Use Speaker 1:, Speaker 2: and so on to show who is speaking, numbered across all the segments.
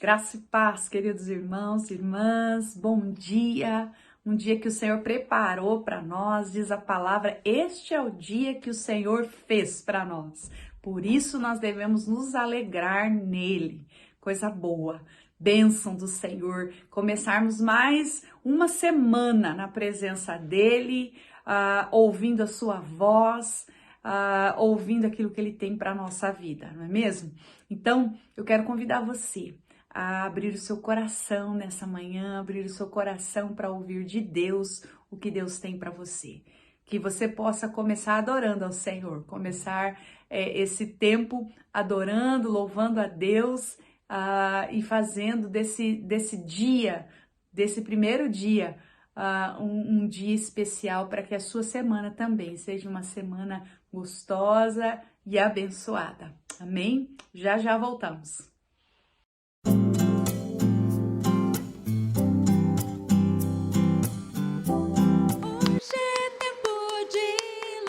Speaker 1: Graça e paz, queridos irmãos e irmãs, bom dia, um dia que o Senhor preparou para nós, diz a palavra, este é o dia que o Senhor fez para nós, por isso nós devemos nos alegrar nele, coisa boa, bênção do Senhor, começarmos mais uma semana na presença dele, ouvindo a sua voz, ouvindo aquilo que ele tem para a nossa vida, não é mesmo? Então, eu quero convidar você a abrir o seu coração nessa manhã, abrir o seu coração para ouvir de Deus o que Deus tem para você. Que você possa começar adorando ao Senhor, começar esse tempo adorando, louvando a Deus e fazendo desse dia, desse primeiro dia, um dia especial para que a sua semana também seja uma semana gostosa e abençoada. Amém? Já já voltamos.
Speaker 2: Hoje é tempo de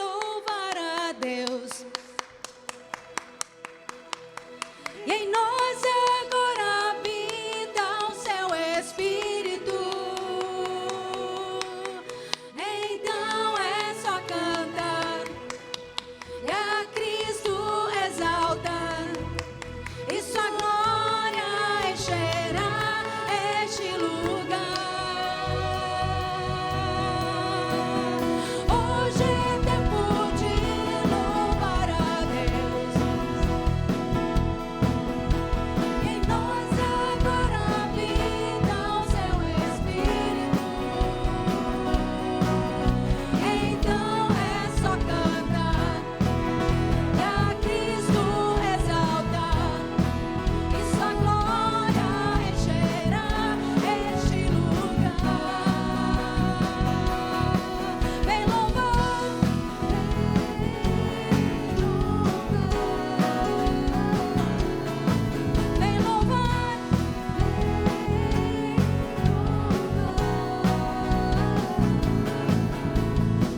Speaker 2: louvar a Deus. E em nós agora habita o seu Espírito. Então é só cantar e a Cristo exaltar, e sua glória encherá este lugar. Hoje é tempo de louvar a Deus. Em nós agora habita o seu Espírito. Então é só cantar e a Cristo exaltar, e sua glória encherá este lugar. Vem louvar, vem louvar,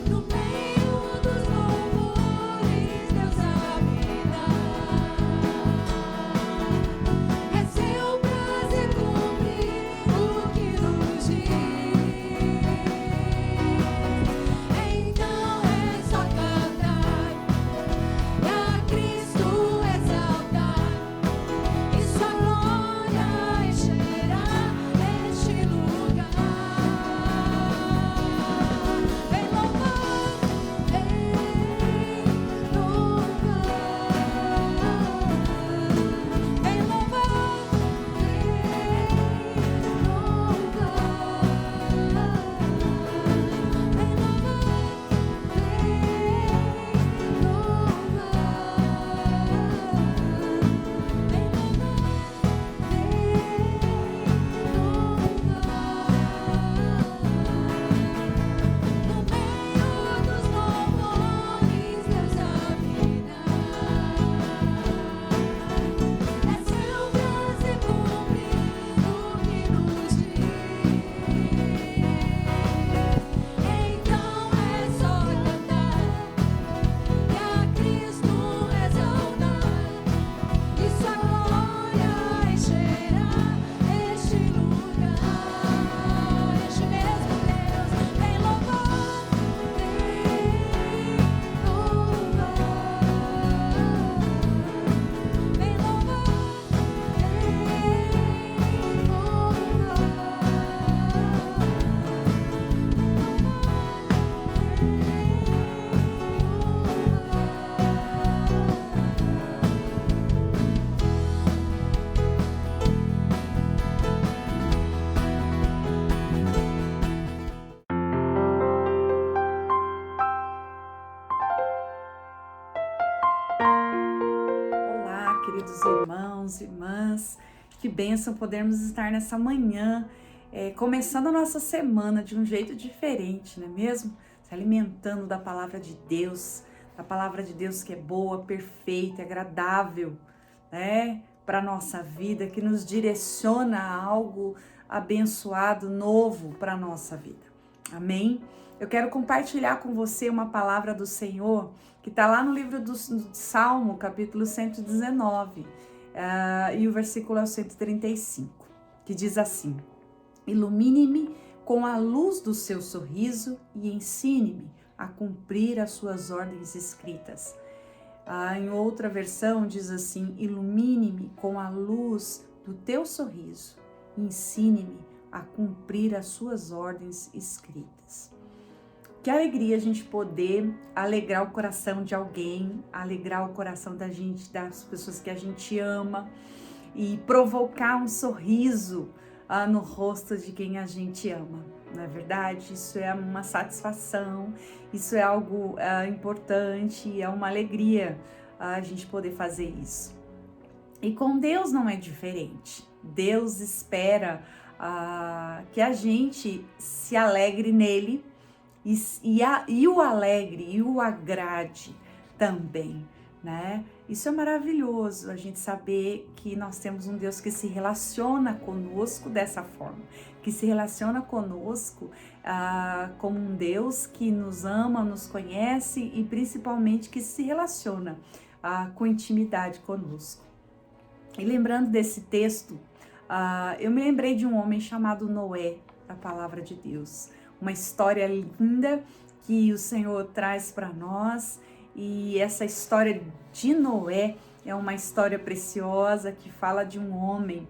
Speaker 2: no meio dos louvores Deus habita. É seu prazer cumprir o que nos diz. Então é só cantar e a Cristo exaltar, e sua glória encherá este lugar. Vem louvar, vem louvar, no meio dos louvores Deus habita. É seu prazer cumprir o que nos diz. Então é só cantar e a Cristo exaltar, e sua glória encherá este lugar. Este mesmo Deus vem louvar, vem
Speaker 1: Olá, queridos irmãos e irmãs, que bênção podermos estar nessa manhã, começando a nossa semana de um jeito diferente, não é mesmo? Se alimentando da palavra de Deus que é boa, perfeita, agradável, né? Para a nossa vida, que nos direciona a algo abençoado, novo para a nossa vida. Amém? Eu quero compartilhar com você uma palavra do Senhor que está lá no livro do Salmo, capítulo 119. E o versículo é o 135, que diz assim: ilumine-me com a luz do seu sorriso e ensine-me a cumprir as suas ordens escritas. Em outra versão diz assim: ilumine-me com a luz do teu sorriso e ensine-me a cumprir as suas ordens escritas. Que alegria a gente poder alegrar o coração de alguém, alegrar o coração da gente, das pessoas que a gente ama e provocar um sorriso no rosto de quem a gente ama. Não é verdade? Isso é uma satisfação, isso é algo importante, é uma alegria a gente poder fazer isso. E com Deus não é diferente. Deus espera que a gente se alegre nele e o alegre e o agrade também, né? Isso é maravilhoso, a gente saber que nós temos um Deus que se relaciona conosco dessa forma, que se relaciona conosco como um Deus que nos ama, nos conhece e principalmente que se relaciona com intimidade conosco. E lembrando desse texto, eu me lembrei de um homem chamado Noé, da palavra de Deus. Uma história linda que o Senhor traz para nós, e essa história de Noé é uma história preciosa que fala de um homem,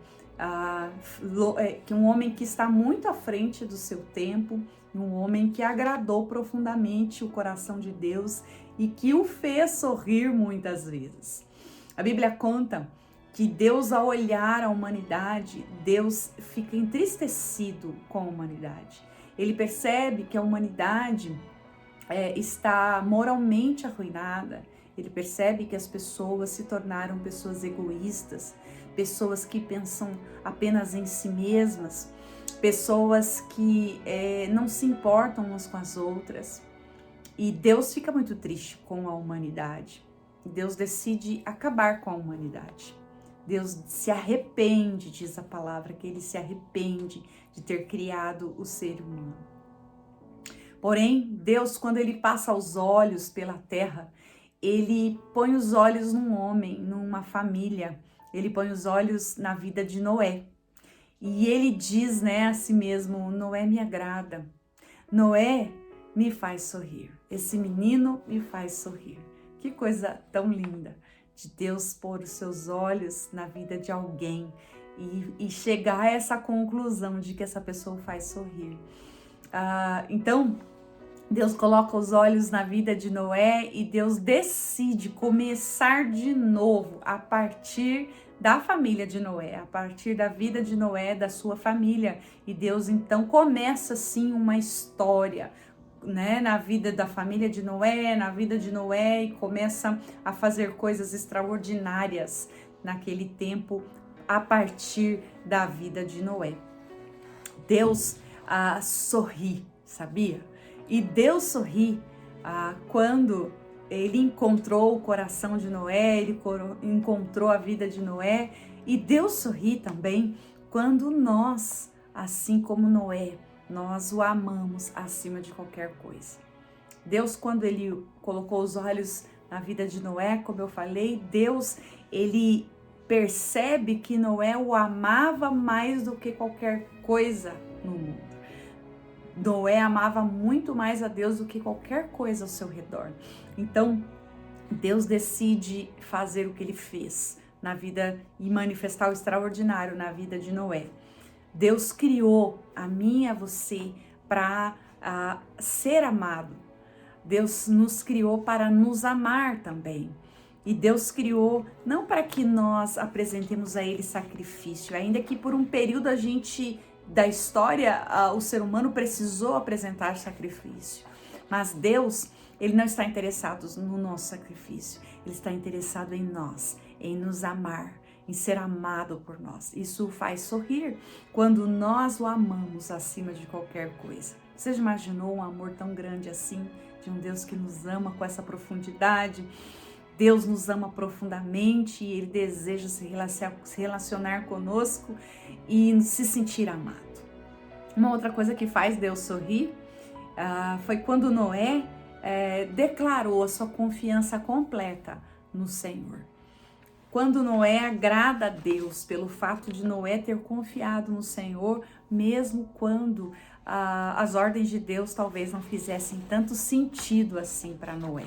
Speaker 1: que está muito à frente do seu tempo, um homem que agradou profundamente o coração de Deus e que o fez sorrir muitas vezes. A Bíblia conta que Deus, ao olhar a humanidade, Deus fica entristecido com a humanidade. Ele percebe que a humanidade está moralmente arruinada. Ele percebe que as pessoas se tornaram pessoas egoístas, pessoas que pensam apenas em si mesmas, pessoas que não se importam umas com as outras. E Deus fica muito triste com a humanidade. Deus decide acabar com a humanidade. Deus se arrepende, diz a palavra, que ele se arrepende de ter criado o ser humano. Porém, Deus, quando ele passa os olhos pela terra, ele põe os olhos num homem, numa família. Ele põe os olhos na vida de Noé. E ele diz, a si mesmo: Noé me agrada. Noé me faz sorrir. Esse menino me faz sorrir. Que coisa tão linda de Deus pôr os seus olhos na vida de alguém e chegar a essa conclusão de que essa pessoa faz sorrir. Então, Deus coloca os olhos na vida de Noé e Deus decide começar de novo a partir da família de Noé, a partir da vida de Noé, da sua família. E Deus então começa assim uma história, na vida da família de Noé, na vida de Noé, e começa a fazer coisas extraordinárias naquele tempo a partir da vida de Noé. Deus sorri, sabia? E Deus sorri quando ele encontrou o coração de Noé, ele encontrou a vida de Noé, e Deus sorri também quando nós, assim como Noé, nós o amamos acima de qualquer coisa. Deus, quando ele colocou os olhos na vida de Noé, como eu falei, Deus, ele percebe que Noé o amava mais do que qualquer coisa no mundo. Noé amava muito mais a Deus do que qualquer coisa ao seu redor. Então, Deus decide fazer o que ele fez na vida e manifestar o extraordinário na vida de Noé. Deus criou a mim e a você para ser amado. Deus nos criou para nos amar também. E Deus criou não para que nós apresentemos a Ele sacrifício, ainda que por um período da história, o ser humano precisou apresentar sacrifício. Mas Deus, Ele não está interessado no nosso sacrifício. Ele está interessado em nós, em nos amar, em ser amado por nós. Isso o faz sorrir quando nós o amamos acima de qualquer coisa. Você já imaginou um amor tão grande assim, de um Deus que nos ama com essa profundidade? Deus nos ama profundamente e Ele deseja se relacionar conosco e se sentir amado. Uma outra coisa que faz Deus sorrir foi quando Noé declarou a sua confiança completa no Senhor. quando Noé agrada a Deus pelo fato de Noé ter confiado no Senhor, mesmo quando as ordens de Deus talvez não fizessem tanto sentido assim para Noé.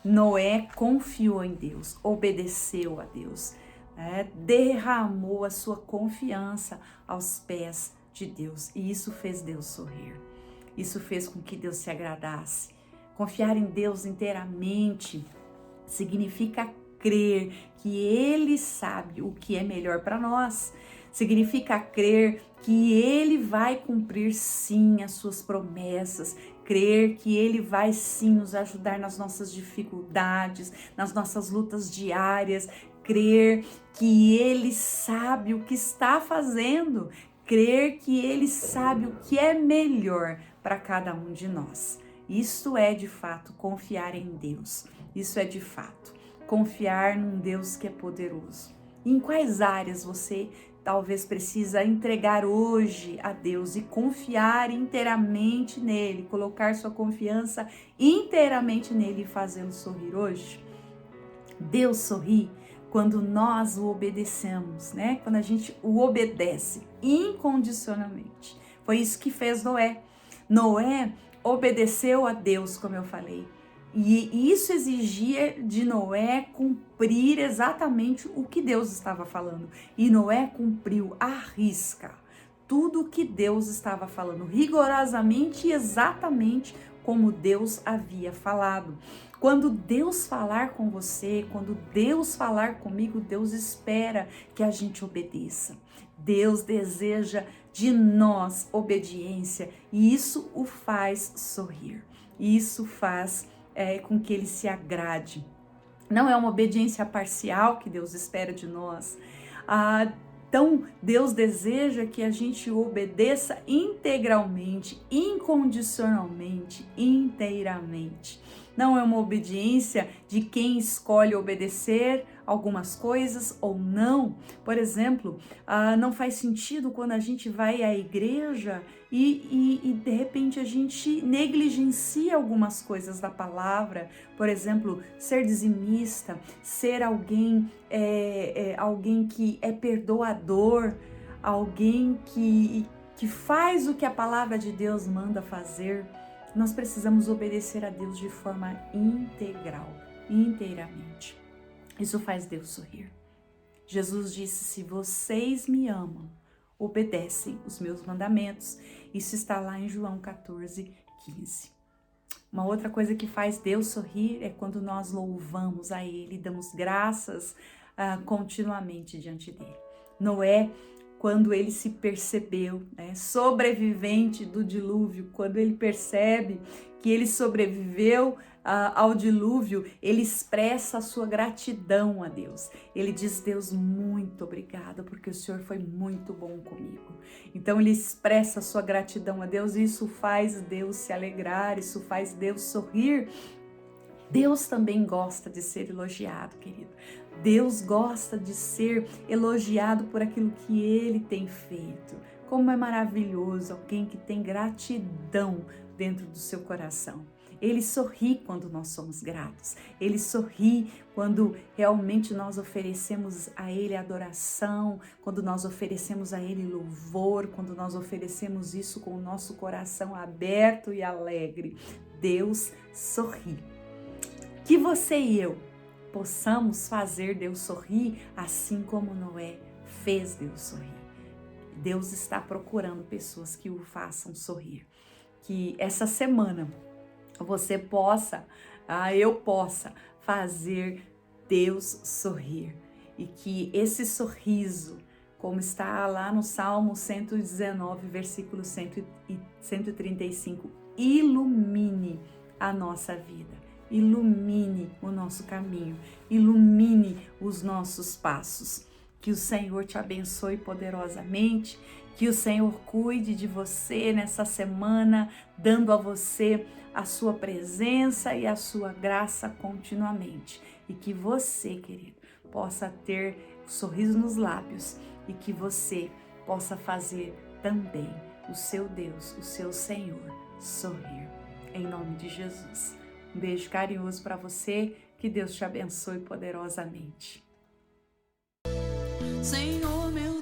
Speaker 1: Noé confiou em Deus, obedeceu a Deus, derramou a sua confiança aos pés de Deus, e isso fez Deus sorrir. Isso fez com que Deus se agradasse. Confiar em Deus inteiramente significa crer que Ele sabe o que é melhor para nós. Significa crer que Ele vai cumprir sim as suas promessas, crer que Ele vai sim nos ajudar nas nossas dificuldades, nas nossas lutas diárias, crer que Ele sabe o que está fazendo, crer que Ele sabe o que é melhor para cada um de nós. Isso é de fato confiar em Deus, isso é de fato confiar num Deus que é poderoso. Em quais áreas você talvez precisa entregar hoje a Deus e confiar inteiramente nele, colocar sua confiança inteiramente nele e fazê-lo sorrir hoje? Deus sorri quando nós o obedecemos, né? Quando a gente o obedece incondicionalmente. Foi isso que fez Noé. Noé obedeceu a Deus, como eu falei. E isso exigia de Noé cumprir exatamente o que Deus estava falando. E Noé cumpriu à risca tudo o que Deus estava falando, rigorosamente e exatamente como Deus havia falado. Quando Deus falar com você, quando Deus falar comigo, Deus espera que a gente obedeça. Deus deseja de nós obediência e isso o faz sorrir. Isso faz com que ele se agrade. Não é uma obediência parcial que Deus espera de nós. Então, Deus deseja que a gente obedeça integralmente, incondicionalmente, inteiramente. Não é uma obediência de quem escolhe obedecer algumas coisas ou não. Por exemplo, não faz sentido quando a gente vai à igreja e de repente a gente negligencia algumas coisas da palavra. Por exemplo, ser dizimista, ser alguém que é perdoador, alguém que faz o que a palavra de Deus manda fazer. Nós precisamos obedecer a Deus de forma integral, inteiramente. Isso faz Deus sorrir. Jesus disse: se vocês me amam, obedecem os meus mandamentos. Isso está lá em João 14:15. Uma outra coisa que faz Deus sorrir é quando nós louvamos a Ele, damos graças continuamente diante dele. Noé, quando ele se percebeu, sobrevivente do dilúvio, quando ele percebe que ele sobreviveu ao dilúvio, ele expressa a sua gratidão a Deus. Ele diz: Deus, muito obrigada, porque o Senhor foi muito bom comigo. Então ele expressa a sua gratidão a Deus e isso faz Deus se alegrar, isso faz Deus sorrir. Deus também gosta de ser elogiado, querido. Deus gosta de ser elogiado por aquilo que Ele tem feito. Como é maravilhoso alguém que tem gratidão dentro do seu coração. Ele sorri quando nós somos gratos. Ele sorri quando realmente nós oferecemos a Ele adoração, quando nós oferecemos a Ele louvor, quando nós oferecemos isso com o nosso coração aberto e alegre. Deus sorri. Que você e eu possamos fazer Deus sorrir assim como Noé fez Deus sorrir. Deus está procurando pessoas que o façam sorrir. Que essa semana você possa, eu possa fazer Deus sorrir. E que esse sorriso, como está lá no Salmo 119, versículo 135, ilumine a nossa vida. Ilumine o nosso caminho, ilumine os nossos passos. Que o Senhor te abençoe poderosamente, que o Senhor cuide de você nessa semana, dando a você a sua presença e a sua graça continuamente. E que você, querido, possa ter sorriso nos lábios e que você possa fazer também o seu Deus, o seu Senhor, sorrir. Em nome de Jesus. Um beijo carinhoso para você, que Deus te abençoe poderosamente.
Speaker 2: Senhor meu